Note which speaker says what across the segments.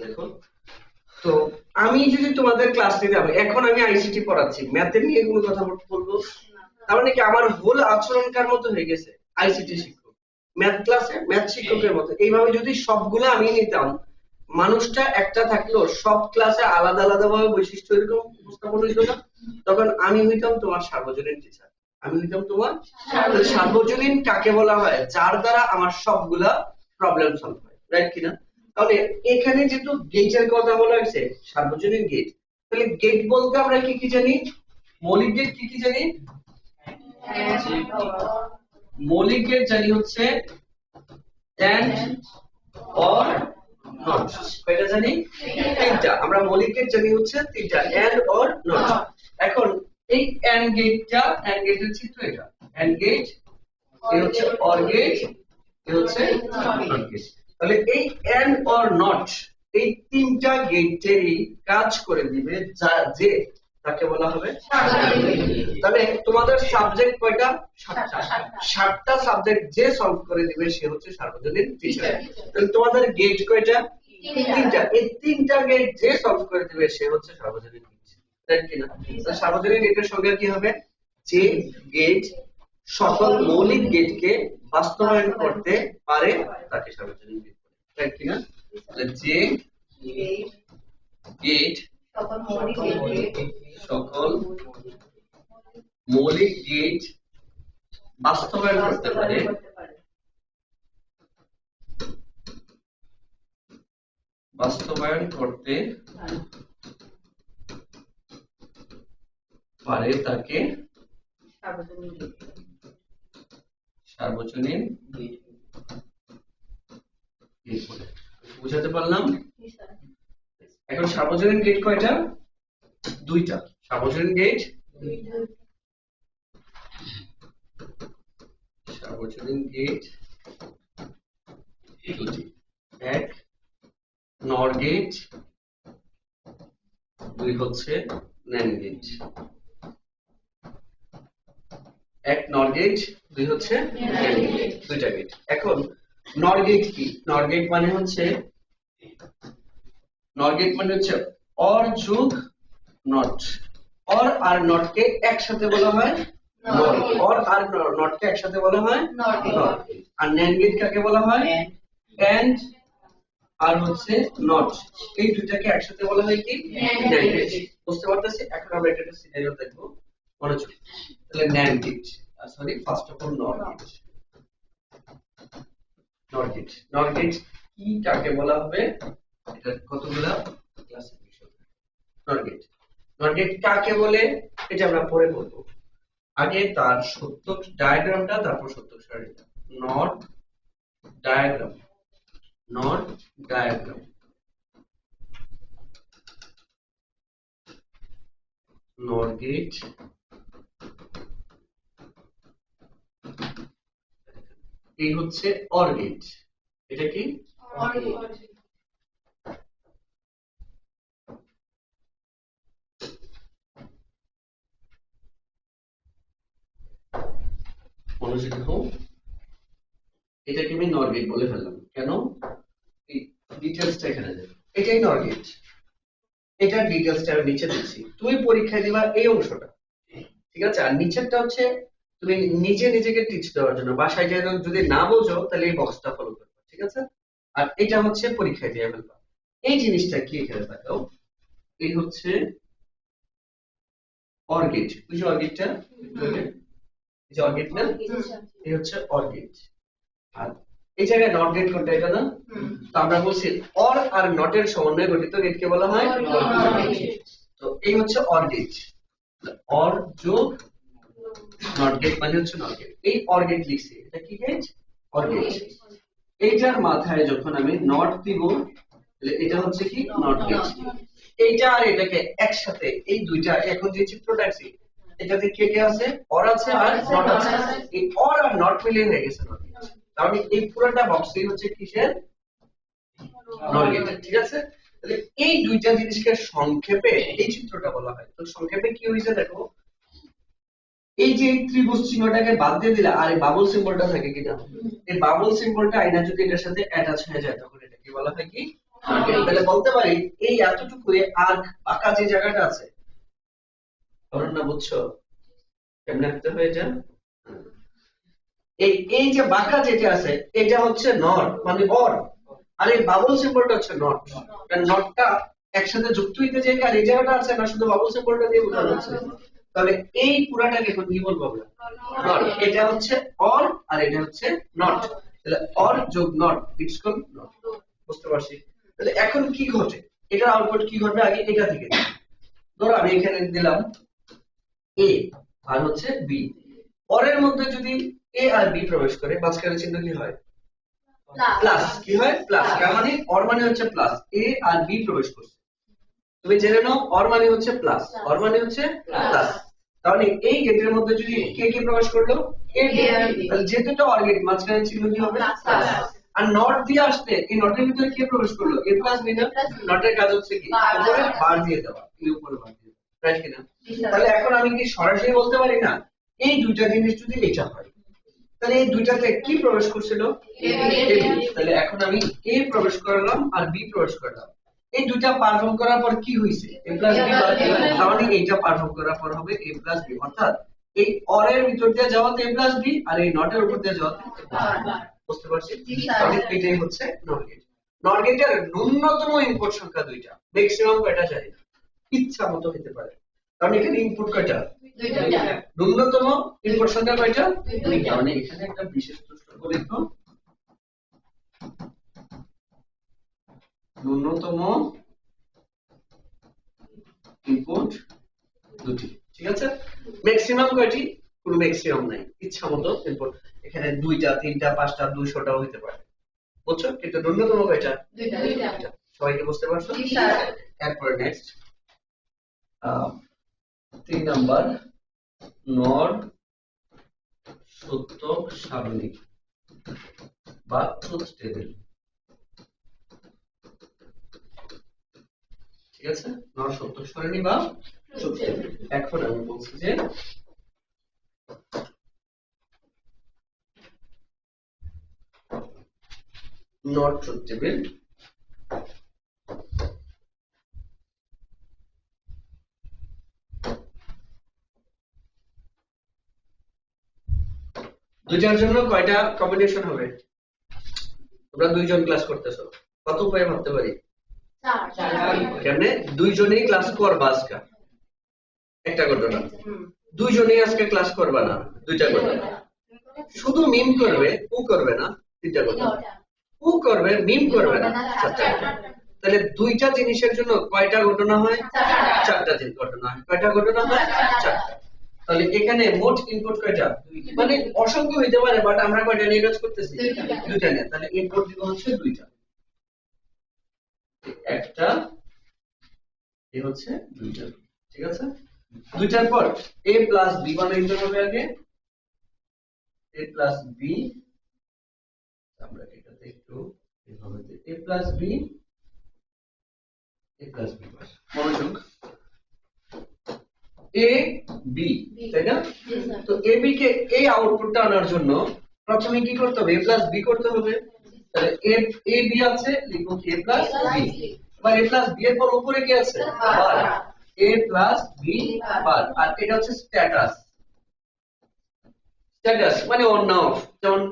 Speaker 1: দেখো, তো আমি যদি তোমাদের ক্লাস নিতে হবে, এখন আমি আইসিটি পড়াচ্ছি, ম্যাথের নিয়ে কোনো কথা বলবো? তার মানে কি আমার ভুল আচরণকার মতো হয়ে গেছে আইসিটি শিক্ষক, ম্যাথ ক্লাসে ম্যাথ শিক্ষকের মতো। এইভাবে যদি সবগুলো আমি নিতাম, মানুষটা একটা থাকলেও সব ক্লাসে আলাদা আলাদা ভাবে বৈশিষ্ট্য এরকম উপস্থাপন হইতো না, তখন আমি হইতাম তোমার সার্বজনীন টিচার। আমি হইতাম তোমার সার্বজনীন। কাকে বলা হয়? যার দ্বারা আমার সবগুলা প্রবলেম সলভ হয়, রাইট কিনা? তাহলে এখানে যেহেতু গেটের কথা বলা হয়েছে, সার্বজনীন গেট, তাহলে গেট বলতে আমরা কি কি জানি? মৌলিক গেট কি কি জানি? মৌলিক গেট জানি হচ্ছে এন্ড, অর, নট। কয়টা জানি? তিনটা। আমরা মৌলিক গেট জানি হচ্ছে তিনটা, এন্ড, অর, নট। এখন এই এন্ড গেটটা, এন্ড গেটের চিত্র এটা। এন্ড গেট, এই হচ্ছে অর গেট, এই হচ্ছে নট গেট। তাহলে এই এন্ড, অর, নট, এই তিনটা গেটেরই কাজ করে দিবে যা যে, তাকে বলা হবে সার্বজনীন। তাহলে তোমাদের সাবজেক্ট কয়টা? 7টা। 7টা সাবজেক্ট যে সলভ করে দিবে সে হচ্ছে সার্বজনীন টিচার। তাহলে তোমাদের গেট কয়টা? 3টা। এই 3টা গেট যে সলভ করে দিবে সে হচ্ছে সার্বজনীন টিচার, তাই কি না? তাহলে সার্বজনীন গেটের সংজ্ঞা কি হবে? যে গেট সকল মৌলিক গেটকে বাস্তবায়ন করতে পারে তাকে সার্বজনীন গেট বলে, তাই কি না? তাহলে যে গেট সকল মৌলিক গেট বাস্তবায়ন করতে পারে তাকে সার্বজনীন গেট বলে। বুঝাতে পারলাম? এখন সার্বজনীন গেট কয়টা? 2টা। সার্বজনীন গেট দুটি। এক নর গেট, 2 হচ্ছে ন্যান্ড গেট। এক নর গেট, 2 হচ্ছে ন্যান্ড গেট, 2টা গেট। এখন নর গেট কি? নর গেট মানে হচ্ছে অর যোগ নট। অর আর নট কে একসাথে বলা হয় নর। অর আর নট কে একসাথে বলা হয় নর। আর ন্যান্ড গেট কাকে বলা হয়? এন্ড আর হচ্ছে নট, এই দুটাকে একসাথে বলা হয় কি? NAND gate. বুঝতে পারতেছি? এখন আমরা একটা সিনারিও দেখবো, মনোযোগ। তাহলে NAND gate, sorry first of all NOR gate. NOR gate কি, কাকে বলা হবে? এটা কতগুলা ক্লাসে বিষয়। নর গেট কাকে বলে এটা আমরা পরে বলবো, আগে তার সত্য ডায়াগ্রামটা, তারপর সত্য সারণীটা। NOT diagram, NOT diagram, NOR gate এই হচ্ছে অর গেট। এটা কি? OR gate. মনোযোগ দেখো, এটাকে আমি নর গেট বলে ফেললাম কেন? এই ডিটেইলসটা এখানে দেখো, এটাই নর গেট। এটা ডিটেইলসটা আমি নিচে দিচ্ছি, তুমি পরীক্ষায় দিবা এই অংশটা, ঠিক আছে? আর নিচেরটা হচ্ছে তুমি নিজে নিজেকে টিচ দেওয়ার জন্য, বাসায় যাই যদি না বোঝো তাহলে এই বক্সটা ফলো করবে, ঠিক আছে? আর এটা হচ্ছে পরীক্ষায় দিয়ে ফেলবা। এই জিনিসটা কি এখানে দেখাও, এই হচ্ছে অর্গেট। ওই যে অর্গেটটা, এই যে অর্গেট না, এই হচ্ছে অর্গেট। আর এই জায়গায় নট গেট কোনটা? এটা না? তো আমরা বলছি অর আর নটের সমন্বয়ে গঠিত গেটকে বলা হয় অর্গেট। তো এই হচ্ছে অর্গেট, অর যোগ নট গেট মানে হচ্ছে নট গেট। এই অর্গেট লিখছি, এটা কি গেট? অর্গেট। এইটার মাথায় যখন আমি নট দিব, তাহলে এটা হচ্ছে কি? NOT gate. এইটা আর এটাকে একসাথে, এই দুইটা এখন যে চিত্রটা আছে এটাতে কে কে আছে? অর আছে আর নট আছে। এই অর আর নট মিলিয়ে হয়ে গেছে নট গেট। তাহলে এই পুরোটা বক্সই হচ্ছে কিসের? নট গেট, ঠিক আছে? তাহলে এই দুইটা জিনিসকে সংক্ষেপে এই চিত্রটা বলা হয়। তো সংক্ষেপে কি হইছে দেখো, এই যে ত্রিভুজ চিহ্নটাকে বাদ দিয়ে দিলে আর এই বাবল সিম্বলটা থাকে কিনা, এই বাবল সিম্বলটা আইনা যদি এটার সাথে অ্যাটাচ হয়ে যায় তখন এটা কি বলা হয়? কি? তাহলে বলতে পারি এই এতটুকু আর্ক বাঁকা যে জায়গাটা আছে, না বুঝছো কেমনে আঁকতে হয় এটা? এই এই যে বাঁকা যেটা আছে এটা হচ্ছে নট মানে অর, আর এই বাবল সিম্বলটা হচ্ছে নট। কারণ নটটা একসাথে যুক্ত হইতে যায়, আর এই জায়গাটা আছে না শুধু বাবল সিম্বলটা দিয়ে বোঝানো হচ্ছে। তাহলে এই পুরাটাকে এখন কি বলবো আমরা? নট। এটা হচ্ছে অর আর এটা হচ্ছে নট। তাহলে অর যোগ নট ইটস কল নট। বুঝতে পারছি? তাহলে এখন কি ঘটে, এটার আউটপুট কি ঘটবে আগে এটা থেকে। ধরো আমি এখানে দিলাম এ আর হচ্ছে বি, অরের মধ্যে যদি এ আর বি প্রবেশ করে মাঝখানে চিহ্ন কি হয়? প্লাস। কি হয়? প্লাস। তার মানে অর মানে হচ্ছে প্লাস, এ আর বি প্রবেশ করছে। তুমি জেনে নাও অর মানে হচ্ছে প্লাস, অর মানে হচ্ছে প্লাস। তাহলে এই গেটের মধ্যে যদি কে কে প্রবেশ করলো? A B. তাহলে যেহেতু এটা অর গেট মাঝখানে চিহ্ন কি হবে? প্লাস। আর নট দিয়ে আসতে এই নটের ভিতরে কে প্রবেশ করলো? এ প্লাস বি না? নটের কাজ হচ্ছে কি উপরে বার দিয়ে দেওয়া, এই উপরে বার দিয়ে দেওয়া, রাইট কিনা? তাহলে এখন আমি কি সরাসরি বলতে পারি না এই দুইটা জিনিস যদি এটা হয়, তাহলে এই দুইটাতে কি প্রবেশ করছিল? A B. তাহলে এখন আমি এ প্রবেশ করালাম আর বি প্রবেশ করলাম, এই দুইটা পারফর্ম করার পর কি হইছে? এ প্লাস বি। তাহলে এইটা পারফর্ম করার পর হবে এ প্লাস বি, অর্থাৎ এই অরের ভিতর দিয়ে যাওয়াতে এ প্লাস বি আর এই নটের উপর দিয়ে যাওয়াতে এ প্লাস বি। বুঝতে পারছি? তাহলে এটাই হচ্ছে নট গেট। নট গেটের ন্যূনতম ইনপুট সংখ্যা দুইটা, ম্যাক্সিমাম কয়টা জানি না, ইচ্ছা মতো হতে পারে। কারণ এখানে ইনপুট কয়টা? ন্যূনতম ইনপুট সংখ্যা কয়টা? দুইটা। মানে এখানে একটা বিশেষ দ্রষ্টব্য লিখো, ন্যূনতম ইনপুট দুটি। ঠিক আছে? ম্যাক্সিমাম কয়টি? কোনো ম্যাক্সিমাম নাই, ইচ্ছা মতো ইনপুট। এখানে দুইটা, তিনটা, পাঁচটা, 200টাও হতে পারে। বুঝছো? কিন্তু ন্যূনতম কয়টা? দুইটা। সবাইকে বুঝতে পারছো? এরপরে নেক্সট 3 নাম্বার, নট সত্য সারণী বা ট্রুথ টেবিল। ঠিক আছে? নট সত্য সারণী বা ট্রুথ টেবিল। এখন আমি বলছি যে নট ট্রুথ টেবিল দুইটার জন্য কয়টা কম্বিনেশন হবে? তোমরা দুইজন ক্লাস করতেছো, কত উপায়ে ভাবতে পারি? কেমনে? দুইজনেই ক্লাস করবা আজকে, একটা ঘটনা। দুইজনেই আজকে ক্লাস করবা না, দুইটা ঘটনা। শুধু মিম করবে, ও করবে না, তিনটা ঘটনা। ও করবে, মিম করবে না, চারটা ঘটনা। তাহলে দুইটা জিনিসের জন্য কয়টা ঘটনা হয়? চারটা ঘটনা হয়। কয়টা ঘটনা হয়? চারটা। তাহলে এখানে মোট ইনপুট কয়টা? মানে অসংখ্য হইতে পারে, বাট আমরা কয়টা নিয়ে কাজ করতেছি? দুইটা নিয়ে। তাহলে ইনপুট দিব হচ্ছে দুইটা, একটা এ হচ্ছে দুইটা। ঠিক আছে? দুইটার পর a প্লাস b বানাইতে হবে আগে, a প্লাস b, আমরা এটাতে একটু এভাবে a plus b, a plus b, মনোযোগ, a b, তাই না? তো a b কে এই আউটপুটটা আনার জন্য প্রথমে কি করতে হবে? a প্লাস b করতে হবে। তাহলে a b আছে, লিখো a প্লাস b। এবার a প্লাস b এর পর উপরে কি আছে? বার, a প্লাস b বার। আর এটা হচ্ছে স্ট্যাটাস। স্ট্যাটাস মানে অন না অফ। যেমন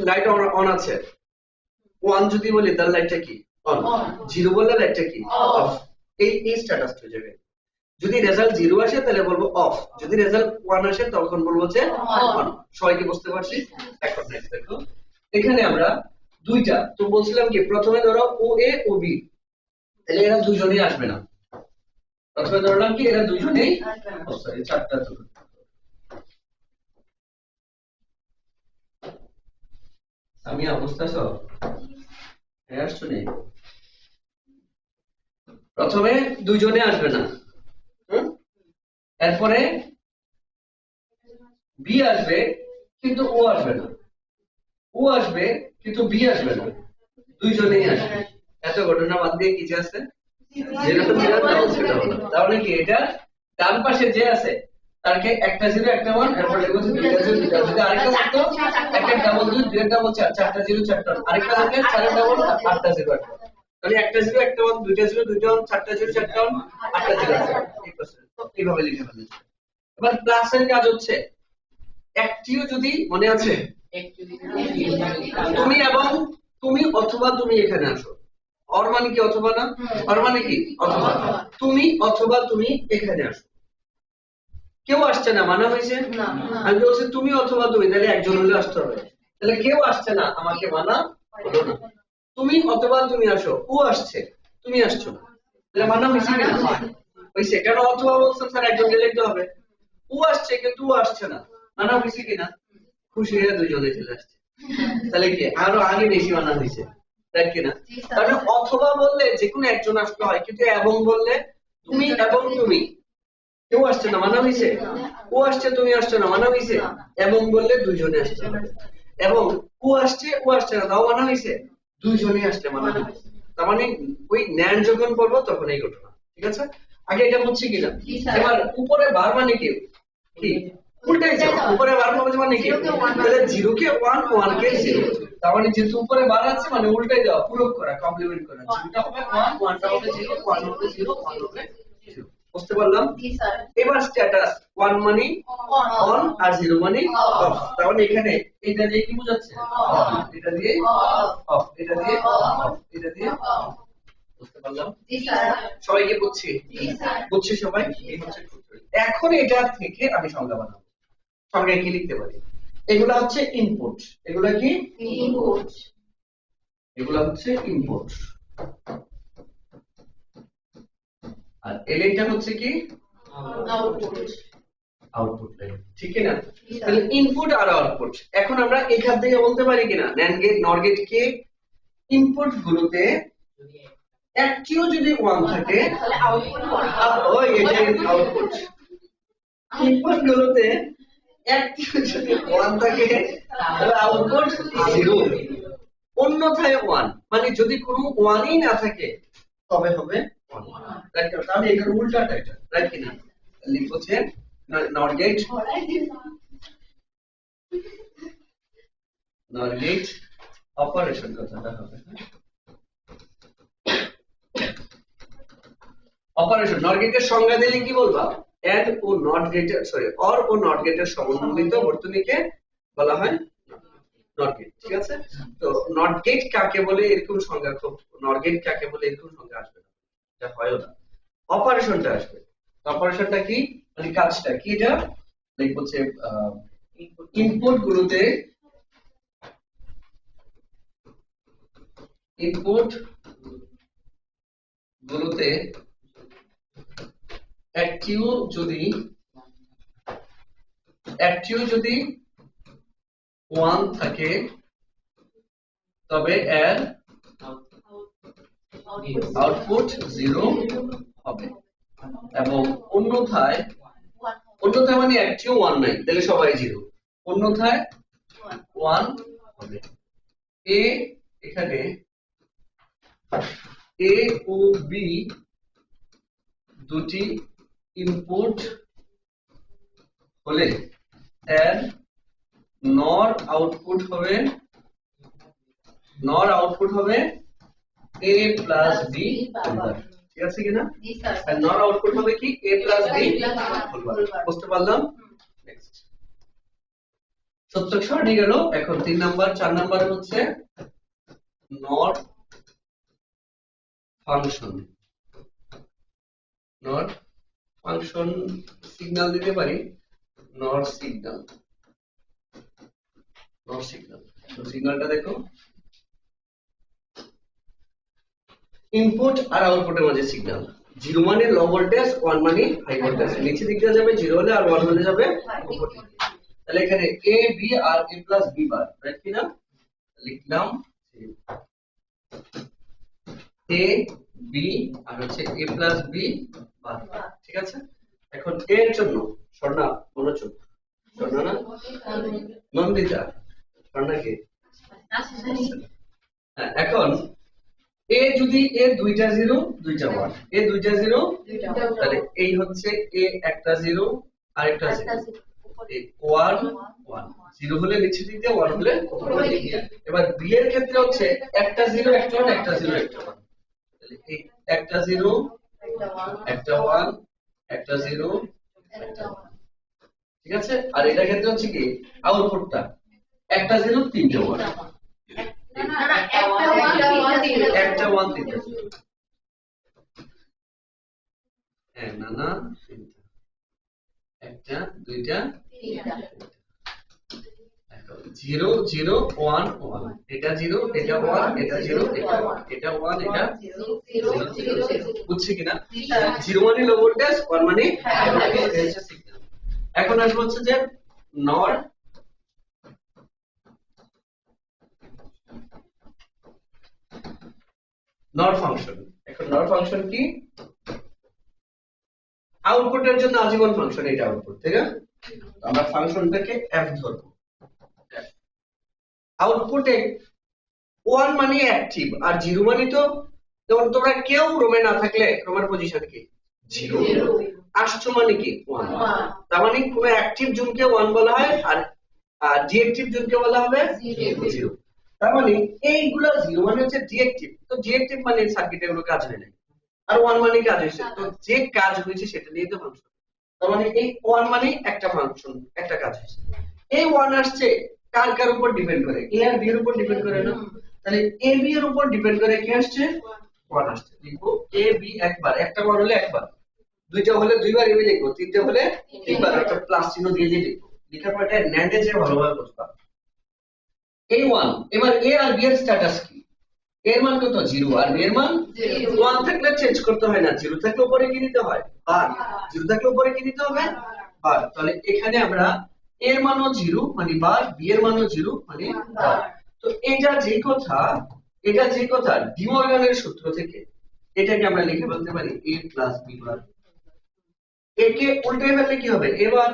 Speaker 1: লাইট অন আছে, 1 যদি বলি তাহলে লাইটটা কি? অন। 0 বললে লাইটটা কি? অফ। এই স্ট্যাটাসটা হয়ে যাবে। যদি রেজাল্ট 0 আসে তাহলে বলবো অফ, যদি রেজাল্ট 1 আসে তখন বলবো যে অন। সবাইকে বুঝতে পারছি? এখন নেক্সট দেখো, এখানে আমরা দুইটা তো বলছিলাম কি প্রথমে ধরো ও এ ও বি, তাহলে এরা দুইজনেই আসবে না। প্রথমে ধরলাম কি এরা দুইজনেই সরি চারটা ধরো, আমি অবস্থা সব আসছো নেই, প্রথমে দুইজনে আসবে না, এরপরে বি আসবে কিন্তু ও আসবে না, ও আসবে কিন্তু বি আসবে না, দুইজনেই আসবে। এত ঘটনা বাদ দিয়ে কি যে আছে? যেরকম তাহলে কি এটা ডান পাশে যে আছে তারকে একটা 0 একটা 1, এরপর লিখবো দুইটা 0 দুইটা। যদি আরেকটা থাকতো একটা ডাবল 2 দুইটা ডাবল 4, চারটা 0 চারটা, আরেকটা থাকে 4 ডাবল 8টা 0 8টা। তাহলে একটা জিরো একটা ওয়ান, দুইটা জিরো দুইটা ওয়ান, চারটা জিরো চারটা ওয়ান, আটটা জিরো আছে, তো এইভাবে লিখে ফেলতে। এবার প্লাসের কাজ হচ্ছে একটিও যদি মনে আছে তুমি এবং তুমি অথবা তুমি এখানে আসো, অর মানে কি অথবা না, অর মানে কি অথবা, তুমি অথবা তুমি এখানে আসো, কেউ আসছে না মানা হয়েছে, আমি বলছি তুমি অথবা তুমি, তাহলে একজন হলে আসতে হবে, তাহলে কেউ আসছে না আমাকে মানা হলো না। তুমি অথবা তুমি আসো, ও আসছে তুমি আসছো, তাহলে মানা হয়েছে কিনা, হয়েছে, কেন অথবা বলছেন স্যার একজন গেলেই তো হবে, ও আসছে কিন্তু ও আসছে না, মানা হয়েছে কিনা, খুশি হয়ে দুজনে চলে আসছে, তাহলে কি আরো আগে বেশি মানা হয়েছে, তাই কিনা। তাহলে অথবা বললে যে কোনো একজন আসতে হয়, কিন্তু এবং বললে তুমি এবং তুমি, কেউ আসছে না মানা হয়েছে, ও আসছে তুমি আসছো না মানা হয়েছে, এবং বললে দুইজনে আসছে, এবং ও আসছে ও আসছে না তাও মানা হয়েছে, দুইজনেই আসছে মানা হয়েছে। তার মানে ওই ন্যান যখন করবো তখন এই ঘটনা, ঠিক আছে। আগে এটা বুঝছি কিনা। এবার উপরে বার মানে কি, কি উল্টাই যাও, উপরে বার মানে কি, তাহলে জিরো কে ওয়ান, ওয়ান কে জিরো, তার মানে যেহেতু উপরে বার আছে মানে উল্টাই দেওয়া, পূরক করা, কমপ্লিমেন্ট করা, জিরোটা হবে ওয়ান, ওয়ানটা হবে জিরো, ওয়ান হবে জিরো, ওয়ান হবে জিরো, বুঝতে পারলাম। এবার স্ট্যাটাস ওয়ান মানে অন আর জিরো মানে অফ, তার মানে এখানে এটা দিয়ে কি বোঝাচ্ছে, এটা দিয়ে অফ, এটা দিয়ে অফ, এটা দিয়ে অফ, বুঝতে পারলাম। সবাইকে বুঝছি, বুঝছি সবাই, এই হচ্ছে tutorial। এখন এটা থেকে আমি সংজ্ঞা বানাবো, সংজ্ঞায় কি লিখতে পারি, এগুলা হচ্ছে ইনপুট, এগুলা কি ইনপুট, এগুলা হচ্ছে ইনপুট, আর এলএটা হচ্ছে কি আউটপুট, আউটপুট লাইন, ঠিক না। তাহলে ইনপুট আর আউটপুট, এখন আমরা এখান থেকে বলতে পারি কিনা ন্যান্ড গেট নর গেট কে ইনপুট গুলোতে একটিও যদি ওয়ান থাকে তাহলে আউটপুট ওই এটাই আউটপুট, ইনপুট গুলোতে একটিও যদি ওয়ান থাকে তাহলে আউটপুট জিরো, অন্যথায় ওয়ান, মানে যদি কোনো ওয়ানই না থাকে তবে হবে ওয়ান, রাইট। তাহলে এটার উল্টাটা এটা, রাইট কিনা, লিখবো যে নর গেট, নর গেট অপারেশন কথাটা হবে, অপারেশন নট গেটের সংজ্ঞা দিলে কি বলবা, এন্ড ও নট গেটের সরি অর ও নট গেটের সমন্বিত বর্তনীকে বলা হয় নট গেট, ঠিক আছে। তো নট গেট কাকে বলে এরকম সংজ্ঞা, খুব নট গেট কাকে বলে এরকম সংজ্ঞা আসবে না, এটা হয়ও না, অপারেশনটা আসবে। অপারেশনটা কি মানে কাজটা কি, এটা লাইক হচ্ছে ইনপুট গুলোতে, ইনপুট গুলোতে একটিও যদি ওয়ান থাকে তবে এর আউটপুট জিরো হবে, এবং অন্যথায় মানে একটিও ওয়ান নাই তাহলে সবাই জিরো, অন্যথায় ওয়ান হবে। এ এখানে এ ও বি দুটি ইনপুট হলে এর নর আউটপুট হবে a প্লাস বি, ঠিক আছে কিনা, আর নর আউটপুট হবে কি a প্লাস বি, বুঝতে পারলাম। নেক্সট সূত্র সরণি গেল। এখন 3 নাম্বার 4 নাম্বার হচ্ছে নর ফাংশন, নর ফাংশন সিগন্যাল দিতে পারি, নর সিগন্যাল, নর সিগন্যাল, তো সিগন্যালটা দেখো, ইনপুট আর আউটপুটের মাঝে সিগন্যাল, জিরো মানে লো ভোল্টেজ, ওয়ান মানে হাই ভোল্টেজ, নিচে দিক দিয়ে যাবে জিরো হলে, আর ওয়ান হলে যাবে উপর দিকে। তাহলে এখানে A B R A plus B bar, right কিনা, লিখলাম এ বি আর হচ্ছে এ প্লাস বি বার, ঠিক আছে। এখন এর জন্য স্বর্ণা মনোযোগ, স্বর্ণা না নন্দিতা, স্বর্ণা কে, হ্যাঁ, এখন এ যদি এ দুইটা জিরো দুইটা ওয়ান, এ দুইটা জিরো তাহলে এই হচ্ছে এ একটা জিরো আর একটা জিরো, ওয়ান ওয়ান, জিরো হলে নিচে দিক দিয়ে, ওয়ান হলে উপরে দিক দিয়ে। এবার বি এর ক্ষেত্রে হচ্ছে একটা জিরো একটা ওয়ান, একটা জিরো একটা ওয়ান, তাহলে এই একটা 0 একটা 1 একটা 0 একটা 1, ঠিক আছে। আর এটা ক্ষেত্রে হচ্ছে কি আউটপুটটা একটা 0 তিনটে 1, একটা 1 তিনটে 0, হ্যাঁ না না একটা দুইটা তিনটা, 0 0 1 1, এটা 0 এটা 1 এটা 0 এটা 1 এটা 1 এটা 0 0 বুঝছি কিনা? 0 মানে লো ভোল্টেজ, 1 মানে হাই ভোল্টেজ, এই হচ্ছে সিগন্যাল। এখন আসবে হচ্ছে যে নর নর ফাংশন। এখন নর ফাংশন কি? আউটপুটের জন্য আজীবন ফাংশন, এটা আউটপুট, ঠিক আছে। আমরা ফাংশনটাকে f ধরবো। আউটপুটে 1 মানে অ্যাক্টিভ আর 0 মানে তো, যেমন তোমরা কেউ রোমে না থাকলে রোমের পজিশন কি 0, আসছো মানে কি 1, তার মানে কোনো অ্যাক্টিভ জোনকে 1 বলা হয় আর ডিঅ্যাক্টিভ জোনকে বলা হবে 0। তার মানে এইগুলা 0 মানে হচ্ছে ডিঅ্যাক্টিভ, তো ডিঅ্যাক্টিভ মানে সার্কিটে কোনো কাজ হয় না, আর 1 মানে কাজ হয়েছে, তো যে কাজ হয়েছে সেটা নিয়ে তো ফাংশন। তার মানে এই 1 মানে একটা ফাংশন, একটা কাজ হয়েছে। এই 1 আসছে কার কার উপর ডিপেন্ড করে? এ আর বি এর উপর ডিপেন্ড করে না, তাহলে এ বি এর উপর ডিপেন্ড করে কি আসছে 1 আসছে। লিখবো এ বি একবার, একটা 1 হলে একবার, দুইটা হলে দুইবার এ বি লিখবো, তিনটা হলে তিনবার, একটা প্লাস চিহ্ন দিয়ে দিয়ে লিখবো। লেখার পর এটা ন্যান্ডে যে ভালোভাবে বুঝবা। এই 1 এবার এ আর বি এর স্ট্যাটাস কি? এর মান কত 0 আর বি এর মান 1 থাকলে চেঞ্জ করতে হয় না, 0 থাকলে উপরে কি নিতে হয় বার, 0 থাকলে উপরে কি নিতে হবে বার। তাহলে এখানে আমরা এর মানও 0 মানে বার, বি এর মানও 0 মানে বার। তো এটা যে কথা ডি মর্গানের সূত্র থেকে এটাকে আমরা লিখে বলতে পারি a প্লাস বি বার। এ কে উল্টে ফেললে কি হবে এ বার,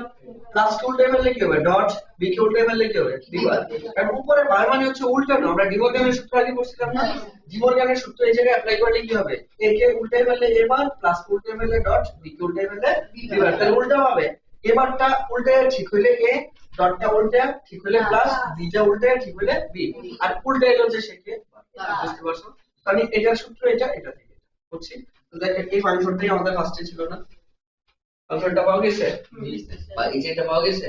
Speaker 1: প্লাস কে উল্টে ফেললে কি হবে ডট, বি কে উল্টে ফেললে কি হবে বি বার। কারণ উপরে বার মানে হচ্ছে উল্টানো, আমরা ডি মর্গানের সূত্র আগে পড়ছিলাম না, ডি মর্গানের সূত্র এই জায়গায় অ্যাপ্লাই করলে কি হবে এ কে উল্টে ফেললে এ বার, প্লাস কে উল্টে ফেললে ডট, বি কে উল্টে ফেললে বি বার। তাহলে উল্টা হবে, এবারটা উল্টে ঠিক হইলে এ, ডটটা উল্টে ঠিক হইলে প্লাস, বিটা উল্টে ঠিক হইলে বি, আর উল্টে এলো যে সে কে বার। বুঝতে পারছো? কারণ এটার সূত্র এটা, এটা থেকে বুঝছি। তো দেখেন এই ফাংশনটাই আমাদের ফার্স্টে ছিল না, ফাংশনটা পাওয়া গেছে বা এই যে এটা পাওয়া গেছে,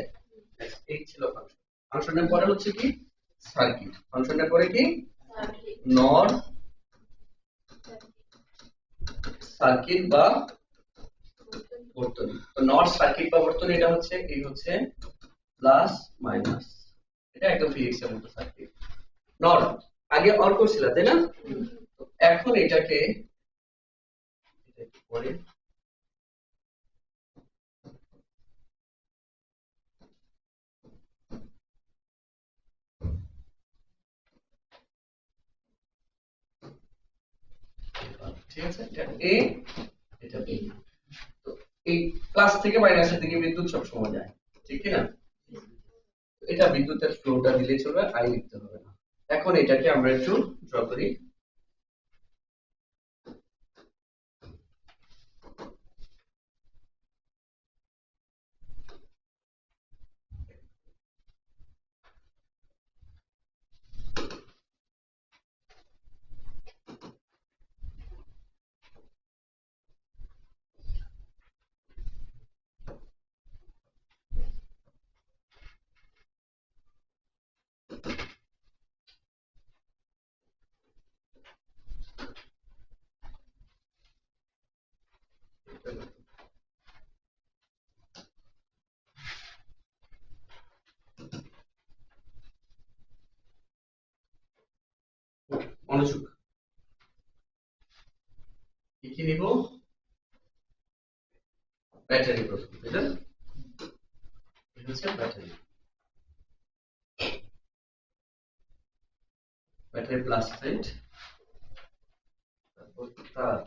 Speaker 1: এই ছিল ফাংশন। ফাংশনের পরে হচ্ছে কি সার্কিট, ফাংশনের পরে কি নর সার্কিট বা বর্তনী। তো নর সার্কিট বা বর্তনী এটা হচ্ছে এই হচ্ছে প্লাস মাইনাস, এটা একদম ফিজিক্স এর মতো সার্কিট। নর আগে অর করছিল তাই না, তো এখন এটাকে পরে ঠিক আছে, এটা এ এটা বি। তো এই প্লাস থেকে মাইনাসের দিকে বিদ্যুৎ সব সময় যায়, ঠিক কি না? এটা বিদ্যুতের ফ্লোটা দিলে চলবে, আই লিখতে হবে না। এখন এটাকে আমরা একটু ড্র করি। মনোযোগ, কি কি নিব? ব্যাটারি প্রথম, তাই না? এটা হচ্ছে ব্যাটারি, ব্যাটারি প্লাস সাইড, তারপর তার,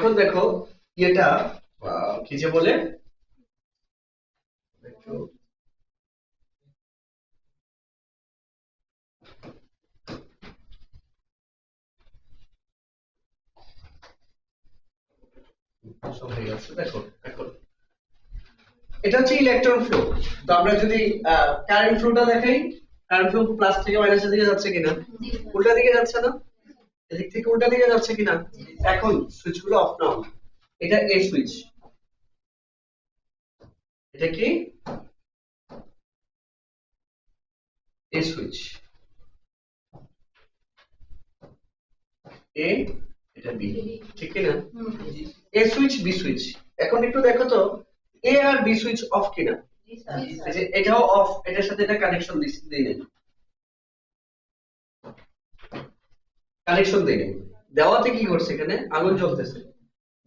Speaker 1: এখন দেখো এটা কি যে বলে একটু হয়ে গেছে। দেখো এখন এটা হচ্ছে ইলেকট্রন ফ্লো। তো আমরা যদি কারেন্ট ফ্লোটা দেখাই, কারেন্ট ফ্লো প্লাস থেকে মাইনাসের দিকে যাচ্ছে কিনা? উল্টা দিকে যাচ্ছে না? এদিক থেকে উল্টা দিকে যাচ্ছে কিনা? এখন সুইচ গুলো অফ নাও। এটা এ সুইচ, এটা কি এ সুইচ, এ এটা বি, ঠিক কিনা? এ সুইচ বি সুইচ। এখন একটু দেখো তো এ আর বি সুইচ অফ কিনা? এই যে এটাও অফ, এটার সাথে এটা কানেকশন দিই নেই, কানেকশন দেই নেই। দেওয়াতে কি করছে? এখানে আগুন জ্বলতেছে।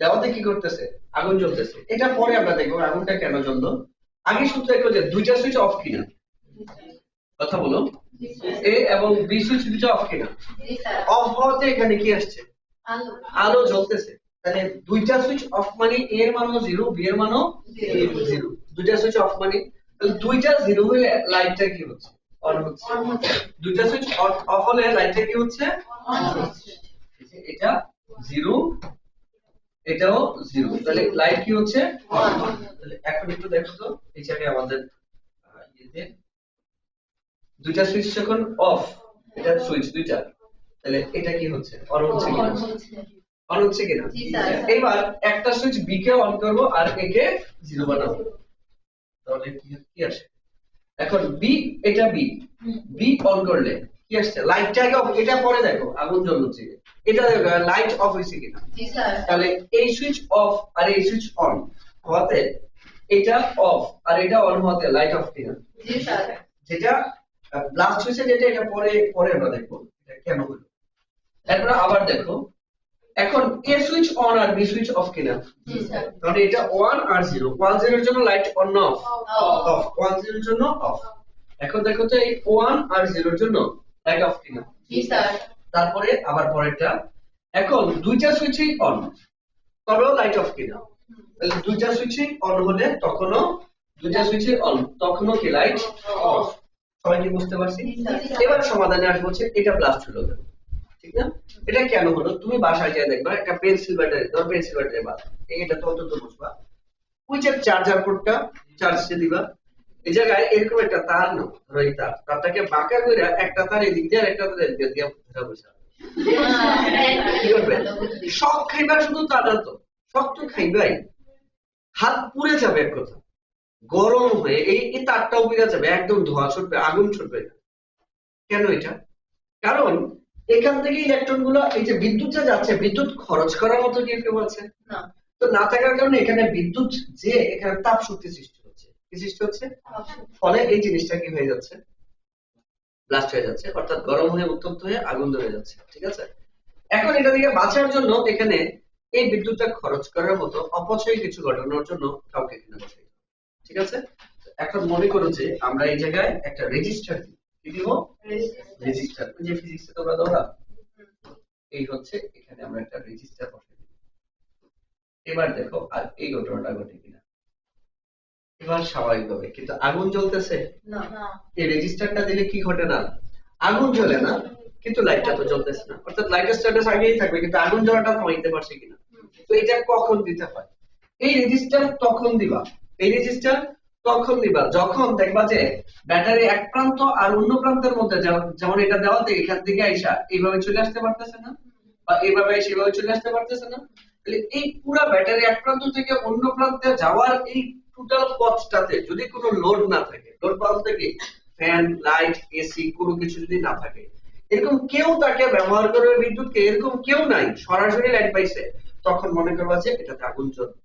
Speaker 1: দেওয়াতে কি করতেছে? আগুন জ্বলতেছে। এটা পরে আমরা দেখবো আগুনটা কেন জ্বললো। আগে শুধু দেখো যে দুইটা সুইচ অফ কিনা, কথা বলো। এ এবং বি সুইচ দুটো অফ কিনা? অফ হওয়াতে এখানে কি আসছে? আলো জ্বলতেছে। তাহলে দুইটা সুইচ অফ মানে এ এর মানও 0, বি এর মানও 0। দুইটা সুইচ অফ মানে দুইটা 0 হলে লাইটটা কি হচ্ছে? অন হচ্ছে। দুইটা সুইচ অফ হলে লাইটটা কি হচ্ছে? অন হচ্ছে। এটা 0, এটাও 0, তাহলে লাইট কি হচ্ছে? অন। তাহলে এখন একটু দেখো তো এই জায়গায় আমাদের ইয়েতে দুইটা সুইচ যখন অফ, এটা সুইচ দুইটা, তাহলে এটা কি হচ্ছে? অন হচ্ছে কিনা? অন হচ্ছে কিনা? এবার একটা সুইচ বি কে অন করব আর এ কে 0 বানাবো, তাহলে কি আসে? এখন বি, এটা বি, বি অন করলে কি আসছে? লাইটটা আগে অফ, এটা পরে দেখো আগুন জ্বলছে, এটা লাইট অফ হইছে কিনা? তাহলে এই সুইচ অফ আর এই সুইচ অন হওয়াতে এটা অফ আর এটা অন হওয়াতে লাইট অফ কিনা? যেটা ব্লাস্ট হয়েছে যেটা, এটা পরে পরে আমরা দেখবো এটা কেন হলো। তারপরে আবার দেখো এখন এ সুইচ অন আর বি সুইচ অফ কিনা? কারণ এটা 1 আর 0, 1 0 এর জন্য লাইট অন না অফ? অফ। 1 0 এর জন্য অফ। এখন দেখো তো এই 1 আর 0 এর জন্য লাইট অফ কিনা? জি স্যার। তারপরে আবার পরেরটা, এখন দুইটা সুইচই অন, তবেও লাইট অফ কিনা? তাহলে দুইটা সুইচই অন হলে তখনও, দুইটা সুইচই অন তখনও কি লাইট অফ। সবাই কি বুঝতে পারছি? এবার সমাধানে আসবো হচ্ছে এটা ব্লাস্ট হলো কেন, ঠিক না? এটা কেন হলো তুমি বাসায় গিয়ে দেখবা একটা পেন্সিল ব্যাটারি, ধর পেন্সিল ব্যাটারি বাদ, এটা তো অন্তত বুঝবা। ওই যে চার্জার পোর্টটা চার্জ দিবা, এই জায়গায় এরকম একটা তার নাও, ধরো এই তারটাকে বাঁকা করে একটা তার এদিক দিয়ে আর একটা তার এদিক দিয়ে ধরে বসে কি করবে? শক খাইবা, শুধু তা না তো, শক তো খাইবাই, হাত পুড়ে যাবে এক কথা, গরম হয়ে এই তারটাও পুড়ে যাবে, একদম ধোঁয়া ছুটবে, আগুন ছুটবে। কেন এটা? কারণ এখান থেকে ইলেকট্রন গুলো, এই যে বিদ্যুৎ যা যাচ্ছে, বিদ্যুৎ খরচ করার মতো কেউ আছে না, তো না থাকার কারণে এখানে বিদ্যুৎ যে এখানে তাপ শক্তি সৃষ্টি হচ্ছে, কি সৃষ্টি হচ্ছে? ফলে এই জিনিসটা কি হয়ে যাচ্ছে? ব্লাস্ট হয়ে যাচ্ছে, অর্থাৎ গরম হয়ে উত্তপ্ত হয়ে আগুন ধরে যাচ্ছে, ঠিক আছে? এখন এটা থেকে বাঁচার জন্য এখানে এই বিদ্যুৎটা খরচ করার মতো অপচয় কিছু ঘটানোর জন্য কাউকে এখানে বসাই, ঠিক আছে? এখন মনে করো যে আমরা এই জায়গায় একটা রেজিস্টার দিই, কি দিব? রেজিস্টার। যে ফিজিক্সে তোমরা দাও না, এই হচ্ছে এখানে আমরা একটা রেজিস্টার বসাই দিই। এবার দেখো আর এই ঘটনাটা ঘটে কিনা। এবার স্বাভাবিকভাবে কিন্তু আগুন জ্বলতেছে না, এই রেজিস্টারটা দিলে কি ঘটে না? আগুন জ্বলে না, কিন্তু লাইটটা তো জ্বলতেছে না, অর্থাৎ লাইটের স্ট্যাটাস আগেই থাকবে, কিন্তু আগুন জ্বলাটা থামাইতে পারছে কিনা। তো এটা কখন দিতে হয়? এই রেজিস্টার তখন দিবা, এই রেজিস্টার তখন দিবা যখন দেখবা যে ব্যাটারি এক প্রান্ত আর অন্য প্রান্তের মধ্যে, যেমন এটা দেওয়াতে এখান থেকে আইসা এইভাবে চলে আসতে পারতেছে না, বা এইভাবে সেভাবে চলে আসতে পারতেছে না, তাহলে এই পুরো ব্যাটারি এক প্রান্ত থেকে অন্য প্রান্তে যাওয়ার এই টোটাল পথটাতে যদি কোনো লোড না থাকে, লোড বলতে কি ফ্যান, লাইট, এসি কোনো কিছু যদি না থাকে, এরকম কেউ তাকে ব্যবহার করবে বিদ্যুৎকে, এরকম কেউ নাই, সরাসরি লাইট পাইছে, তখন মনে করবা যে এটাতে আগুন চলবে।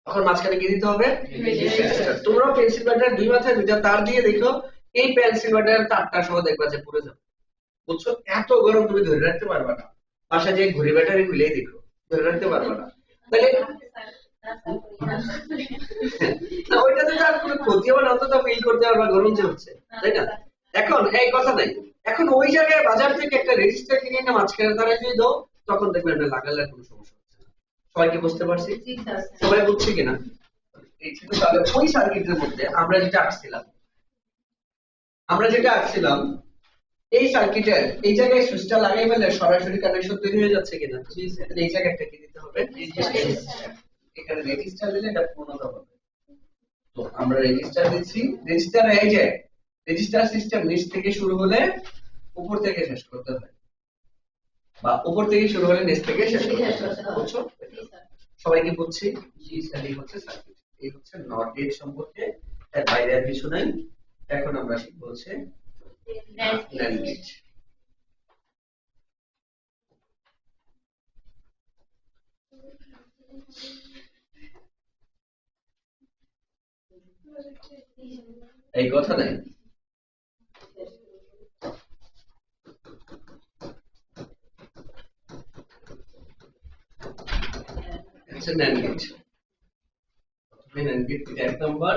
Speaker 1: তখন মাঝখানে কি দিতে হবে? তোমরা পেন্সিল ব্যাটার দুই মাথায় দুইটা তার দিয়ে দেখো, এই পেন্সিল ব্যাটার তারটা সহ দেখবা যে পুড়ে যাবে, বুঝছো? এত গরম তুমি ধরে রাখতে পারবা না, বাসা যে ঘড়ি ব্যাটারি খুলেই দেখো, ধরে রাখতে পারবা না। তাহলে না, ওইটাতে তার কোনো ক্ষতি হবে না, অন্তত ফিল করতে পারবা গরম যে হচ্ছে, তাই না? এখন এই কথা নাই, এখন ওই জায়গায় বাজার থেকে একটা রেজিস্টার কিনে এনে মাঝখানে তারা যদি দাও, তখন দেখবে এটা লাগালে কোনো সমস্যা হচ্ছে সবাই কি বুঝতে পারছি? সবাই বুঝছে কিনা? এই ছিল তাহলে ওই সার্কিটের মধ্যে আমরা যেটা আঁকছিলাম এই সার্কিটের এই জায়গায় সুইচটা লাগাই ফেললে সরাসরি কানেকশন তৈরি হয়ে যাচ্ছে কিনা? এই জায়গাটা কি দিতে হবে? এখানে রেজিস্টার দিলে এটা পূর্ণতা হবে। তো আমরা রেজিস্টার দিচ্ছি, রেজিস্টার এই যে রেজিস্টার সিস্টেম নিচ থেকে শুরু হলে উপর থেকে শেষ করতে হয়, বা উপর থেকে শুরু হলে নিচ থেকে শেষ করতে হয়। বুঝছো? সবাই কি বুঝছি? এই হচ্ছে সার্কিট, এই হচ্ছে নট গেট সম্পর্কে, এর বাইরে আর কিছু নাই। এখন আমরা শিখবো হচ্ছে NAND গেট। এই কথা নাই, হচ্ছে NAND গেট। NAND গেট এক number,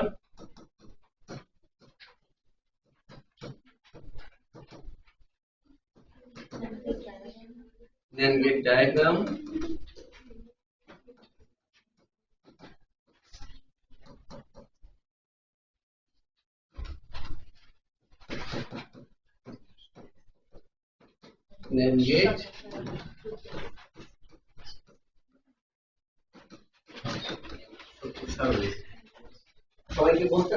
Speaker 1: NAND gate diagram, NAND gate সবাই কি বলতে